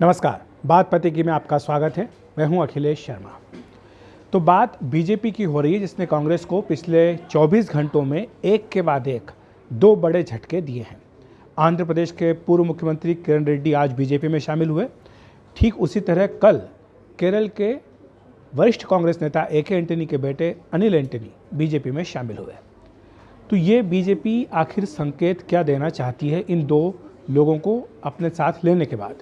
नमस्कार, बात पते की में आपका स्वागत है। मैं हूं अखिलेश शर्मा। तो बात बीजेपी की हो रही है, जिसने कांग्रेस को पिछले 24 घंटों में एक के बाद एक दो बड़े झटके दिए हैं। आंध्र प्रदेश के पूर्व मुख्यमंत्री किरण रेड्डी आज बीजेपी में शामिल हुए। ठीक उसी तरह कल केरल के वरिष्ठ कांग्रेस नेता AK एंटनी के बेटे अनिल एंटनी बीजेपी में शामिल हुए। तो ये बीजेपी आखिर संकेत क्या देना चाहती है इन दो लोगों को अपने साथ लेने के बाद?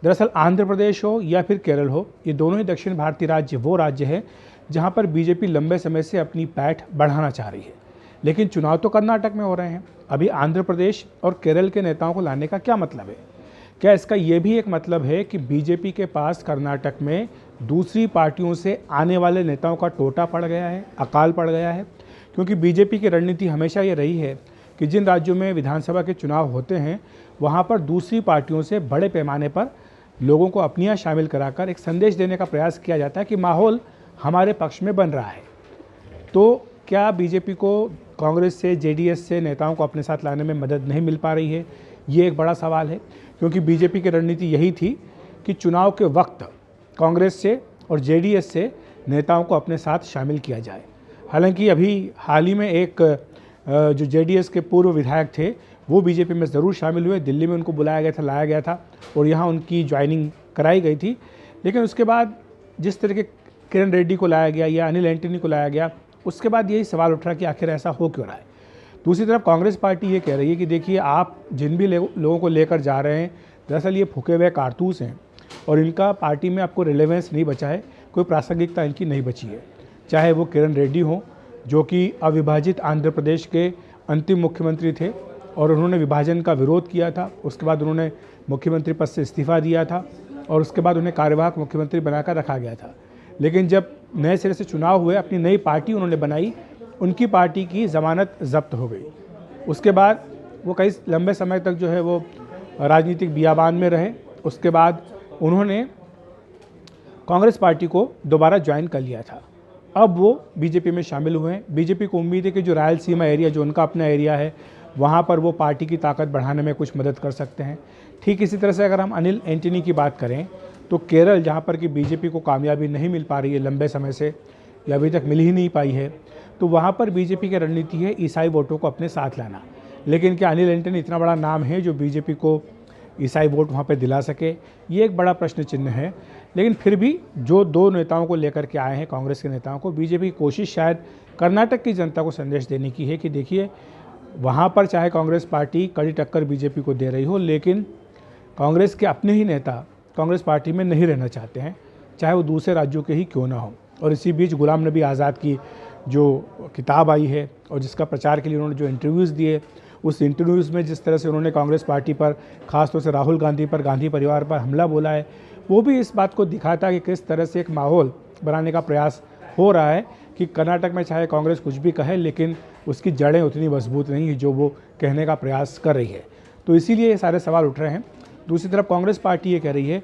दरअसल आंध्र प्रदेश हो या फिर केरल हो, ये दोनों ही दक्षिण भारतीय राज्य वो राज्य है जहां पर बीजेपी लंबे समय से अपनी पैठ बढ़ाना चाह रही है। लेकिन चुनाव तो कर्नाटक में हो रहे हैं। अभी आंध्र प्रदेश और केरल के नेताओं को लाने का क्या मतलब है? क्या इसका ये भी एक मतलब है कि बीजेपी के पास कर्नाटक में दूसरी पार्टियों से आने वाले नेताओं का टोटा पड़ गया है, अकाल पड़ गया है? क्योंकि बीजेपी की रणनीति हमेशा ये रही है कि जिन राज्यों में विधानसभा के चुनाव होते हैं वहाँ पर दूसरी पार्टियों से बड़े पैमाने पर लोगों को अपने यहाँ शामिल कराकर एक संदेश देने का प्रयास किया जाता है कि माहौल हमारे पक्ष में बन रहा है। तो क्या बीजेपी को कांग्रेस से, JDS से नेताओं को अपने साथ लाने में मदद नहीं मिल पा रही है? ये एक बड़ा सवाल है, क्योंकि बीजेपी की रणनीति यही थी कि चुनाव के वक्त कांग्रेस से और JDS से नेताओं को अपने साथ शामिल किया जाए। हालांकि अभी हाल ही में एक जो JDS के पूर्व विधायक थे वो बीजेपी में ज़रूर शामिल हुए। दिल्ली में उनको बुलाया गया था, लाया गया था और यहाँ उनकी ज्वाइनिंग कराई गई थी। लेकिन उसके बाद जिस तरह के किरण रेड्डी को लाया गया या अनिल एंटनी को लाया गया, उसके बाद यही सवाल उठ रहा कि आखिर ऐसा हो क्यों रहा है। दूसरी तरफ कांग्रेस पार्टी ये कह रही है कि देखिए, आप जिन भी लोगों को लेकर जा रहे हैं, दरअसल ये फूके हुए कारतूस हैं और इनका पार्टी में आपको रिलेवेंस नहीं बचा है, कोई प्रासंगिकता इनकी नहीं बची है। चाहे वो किरण रेड्डी हों, जो कि अविभाजित आंध्र प्रदेश के अंतिम मुख्यमंत्री थे और उन्होंने विभाजन का विरोध किया था। उसके बाद उन्होंने मुख्यमंत्री पद से इस्तीफा दिया था और उसके बाद उन्हें कार्यवाहक मुख्यमंत्री बनाकर रखा गया था। लेकिन जब नए सिरे से चुनाव हुए, अपनी नई पार्टी उन्होंने बनाई, उनकी पार्टी की ज़मानत जब्त हो गई। उसके बाद वो कई लंबे समय तक जो है वो राजनीतिक बियाबान में रहे। उसके बाद उन्होंने कांग्रेस पार्टी को दोबारा ज्वाइन कर लिया था। अब वो बीजेपी में शामिल हुए हैं। बीजेपी को उम्मीद है कि जो रायलसीमा एरिया, जो उनका अपना एरिया है, वहाँ पर वो पार्टी की ताकत बढ़ाने में कुछ मदद कर सकते हैं। ठीक इसी तरह से अगर हम अनिल एंटनी की बात करें तो केरल, जहाँ पर कि बीजेपी को कामयाबी नहीं मिल पा रही है लंबे समय से, या अभी तक मिल ही नहीं पाई है, तो वहाँ पर बीजेपी की रणनीति है ईसाई वोटों को अपने साथ लाना। लेकिन क्या अनिल एंटनी इतना बड़ा नाम है जो बीजेपी को ईसाई वोट वहाँ पर दिला सके? ये एक बड़ा प्रश्न चिन्ह है। लेकिन फिर भी जो दो नेताओं को लेकर के आए हैं, कांग्रेस के नेताओं को, बीजेपी की कोशिश शायद कर्नाटक की जनता को संदेश देने की है कि देखिए, वहाँ पर चाहे कांग्रेस पार्टी कड़ी टक्कर बीजेपी को दे रही हो, लेकिन कांग्रेस के अपने ही नेता कांग्रेस पार्टी में नहीं रहना चाहते हैं, चाहे वो दूसरे राज्यों के ही क्यों ना हो। और इसी बीच गुलाम नबी आज़ाद की जो किताब आई है और जिसका प्रचार के लिए उन्होंने जो इंटरव्यूज़ दिए, उस इंटरव्यूज़ में जिस तरह से उन्होंने कांग्रेस पार्टी पर, ख़ासतौर से राहुल गांधी पर, गांधी परिवार पर हमला बोला है, वो भी इस बात को दिखाता है कि किस तरह से एक माहौल बनाने का प्रयास हो रहा है कि कर्नाटक में चाहे कांग्रेस कुछ भी कहे, लेकिन उसकी जड़ें उतनी मजबूत नहीं है जो वो कहने का प्रयास कर रही है। तो इसीलिए ये सारे सवाल उठ रहे हैं। दूसरी तरफ कांग्रेस पार्टी ये कह रही है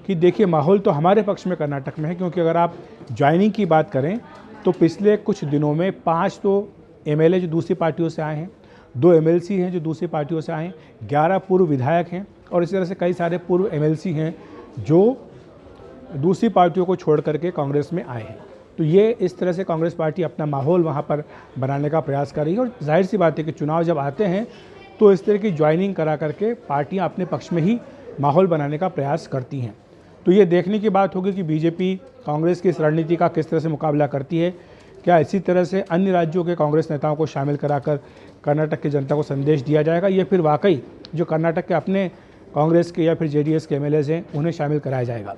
कि देखिए, माहौल तो हमारे पक्ष में कर्नाटक में है, क्योंकि अगर आप ज्वाइनिंग की बात करें तो पिछले कुछ दिनों में 5 तो MLA जो दूसरी पार्टियों से आए हैं, 2 MLC हैं जो दूसरी पार्टियों से आए हैं, 11 पूर्व विधायक हैं और इसी तरह से कई सारे पूर्व MLC हैं जो दूसरी पार्टियों को छोड़ करके कांग्रेस में आए हैं। तो ये इस तरह से कांग्रेस पार्टी अपना माहौल वहाँ पर बनाने का प्रयास कर रही है। और जाहिर सी बात है कि चुनाव जब आते हैं तो इस तरह की ज्वाइनिंग करा करके पार्टियाँ अपने पक्ष में ही माहौल बनाने का प्रयास करती हैं। तो ये देखने की बात होगी कि बीजेपी कांग्रेस की इस रणनीति का किस तरह से मुकाबला करती है। क्या इसी तरह से अन्य राज्यों के कांग्रेस नेताओं को शामिल कराकर कर्नाटक की जनता को संदेश दिया जाएगा, या फिर वाकई जो कर्नाटक के अपने कांग्रेस के या फिर JDS के MLAs हैं उन्हें शामिल कराया जाएगा?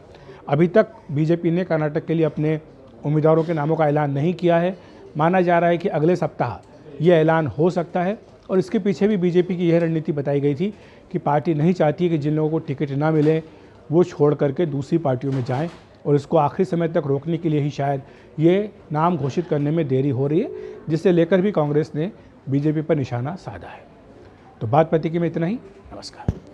अभी तक बीजेपी ने कर्नाटक के लिए अपने उम्मीदवारों के नामों का ऐलान नहीं किया है। माना जा रहा है कि अगले सप्ताह ये ऐलान हो सकता है और इसके पीछे भी बीजेपी की यह रणनीति बताई गई थी कि पार्टी नहीं चाहती कि जिन लोगों को टिकट ना मिले वो छोड़ करके दूसरी पार्टियों में जाएं, और इसको आखिरी समय तक रोकने के लिए ही शायद ये नाम घोषित करने में देरी हो रही है, जिससे लेकर भी कांग्रेस ने बीजेपी पर निशाना साधा है। तो बात पते की में इतना ही। नमस्कार।